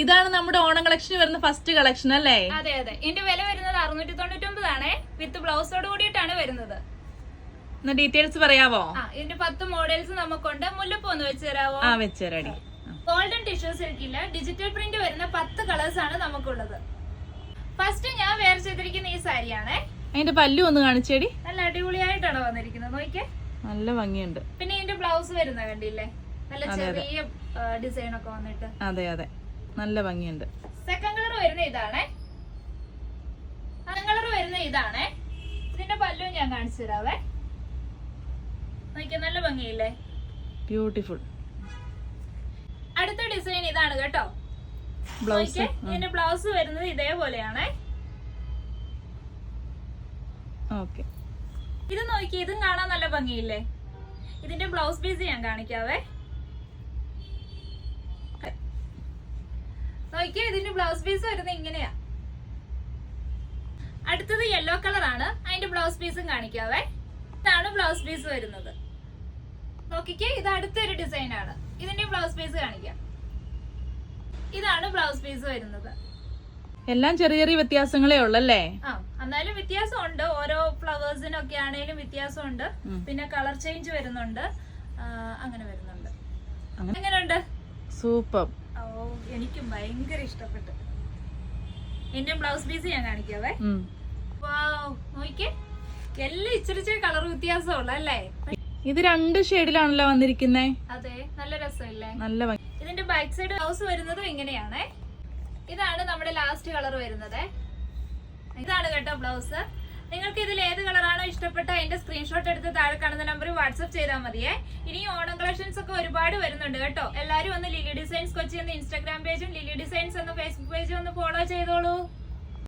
ഇതാണ് നമ്മുടെ ഓണം കളക്ഷൻ വരുന്ന ഫസ്റ്റ് കളക്ഷൻ അല്ലേ? അതെ അതെ. ഇതിന്റെ വില വരുന്നത് 699 ആണ്. വിത്ത് ബ്ലൗസോട് കൂടിയിട്ടാണ് വരുന്നത്. ഡീറ്റെയിൽസ് പറയാവോ? ഇതിന്റെ 10 മോഡൽസ് നമുക്കുണ്ട്. മുല്ലപ്പൂ ഒന്ന് വെച്ച് തരാവോ? വെച്ചേരടി. ഗോൾഡൻ ടിഷ്യൂ സിൽക്കില് ഡിജിറ്റൽ പ്രിന്റ് വരുന്ന 10 കളേഴ്സ് ആണ് നമുക്കുള്ളത്. ഫസ്റ്റ് ഞാൻ വെയർ ചെയ്തിരിക്കുന്ന ഈ സാരിയാണ്. അതിന്റെ പല്ലു ഒന്ന് കാണിച്ചേടി. നല്ല അടിപൊളിയായിട്ടാണ് വന്നിരിക്കുന്നത്, നോക്കിയേ. നല്ല ഭംഗിയുണ്ട്. പിന്നെ ഇതിന്റെ ബ്ലൗസ് വരുന്ന കണ്ടില്ലേ, നല്ല ചെറിയ ഡിസൈൻ ഒക്കെ വന്നിട്ട്. അതെ അതെ, നല്ല ഭംഗിയുണ്ട്. സെക്കൻഡ് കളർ വരുന്ന ഇതാണ്. കളർ വരുന്ന ഇതാണ്. ഇതിന്റെ പല്ലും ഞാൻ കാണിച്ചു തരാവേ. നോക്കിയേ, നല്ല ഭംഗിയില്ലേ, ബ്യൂട്ടിഫുൾ. അടുത്ത ഡിസൈൻ ഇതാണ് കേട്ടോ. ബ്ലൗസ്, ഇതിന്റെ ബ്ലൗസ് വരുന്നത് ഇതേപോലെയാണ്. ഓക്കെ. ഇത് നോക്കി, ഇതും കാണാൻ നല്ല ഭംഗിയില്ലേ. ഇതിന്റെ ബ്ലൗസ് പീസ് ഞാൻ കാണിക്കാവേ. നോക്കിയേ, ഇതിന്റെ ബ്ലൗസ് പീസ് വരുന്നത് ഇങ്ങനെയാ. അടുത്തത് യെല്ലോ കളർ ആണ്. അതിന്റെ ബ്ലൗസ് പീസും കാണിക്കാവേ. ഇതാണ് ബ്ലൗസ് പീസ് വരുന്നത്. നോക്കിക്കേ, ഇത് അടുത്തൊരു ഡിസൈൻ ആണ്. ഇതിന്റെ ബ്ലൗസ് പീസ് കാണിക്കാം. ഇതാണ് ബ്ലൗസ് പീസ് വരുന്നത്. എല്ലാം ചെറിയ ചെറിയ വ്യത്യാസങ്ങളേ ഉള്ളല്ലേ? എന്നാലും വ്യത്യാസമുണ്ട്. ഓരോ ഫ്ലവേഴ്സിനൊക്കെ ആണെങ്കിലും വ്യത്യാസമുണ്ട്. പിന്നെ കളർ ചേഞ്ച് വരുന്നുണ്ട്, അങ്ങനെ വരുന്നുണ്ട്. എങ്ങനെയുണ്ട്? സൂപ്പർ. എനിക്കും ഭയങ്കര ഇഷ്ടപ്പെട്ടു. എന്റെ ബ്ലൗസ് പീസ് ഞാൻ കാണിക്കാവേ. നോക്കിയേ, എല്ലാം ഇച്ചിരി ഇച്ചിരി കളർ വ്യത്യാസമുള്ള അല്ലേ? ഇത് 2 ഷെയ്ഡിലാണല്ലോ വന്നിരിക്കുന്നേ. അതെ, നല്ല രസമില്ലേ? നല്ല ഭംഗി. ഇതിന്റെ ബാക്ക് സൈഡ് ബ്ലൗസ് വരുന്നതും ഇങ്ങനെയാണ്. ഇതാണ് നമ്മുടെ ലാസ്റ്റ് കളർ വരുന്നത്. ഇതാണ് കേട്ടോ ബ്ലൗസ്. നിങ്ങൾക്ക് ഇതിൽ ഏത് കളറാണോ ഇഷ്ടപ്പെട്ട അതിന്റെ സ്ക്രീൻഷോട്ട് എടുത്ത് താഴെ കാണുന്ന നമ്പറിൽ വാട്സ്ആപ്പ് ചെയ്താൽ മതിയേ. ഇനിയും ഓണം കളക്ഷൻസ് ഒക്കെ ഒരുപാട് വരുന്നുണ്ട് കേട്ടോ. എല്ലാരും ഒന്ന് ലിലി ഡിസൈൻസ് കൊച്ചി എന്ന ഇൻസ്റ്റാഗ്രാം പേജും ലിലി ഡിസൈൻസ് എന്ന ഫേസ്ബുക്ക് പേജും ഒന്ന് ഫോളോ ചെയ്തോളൂ.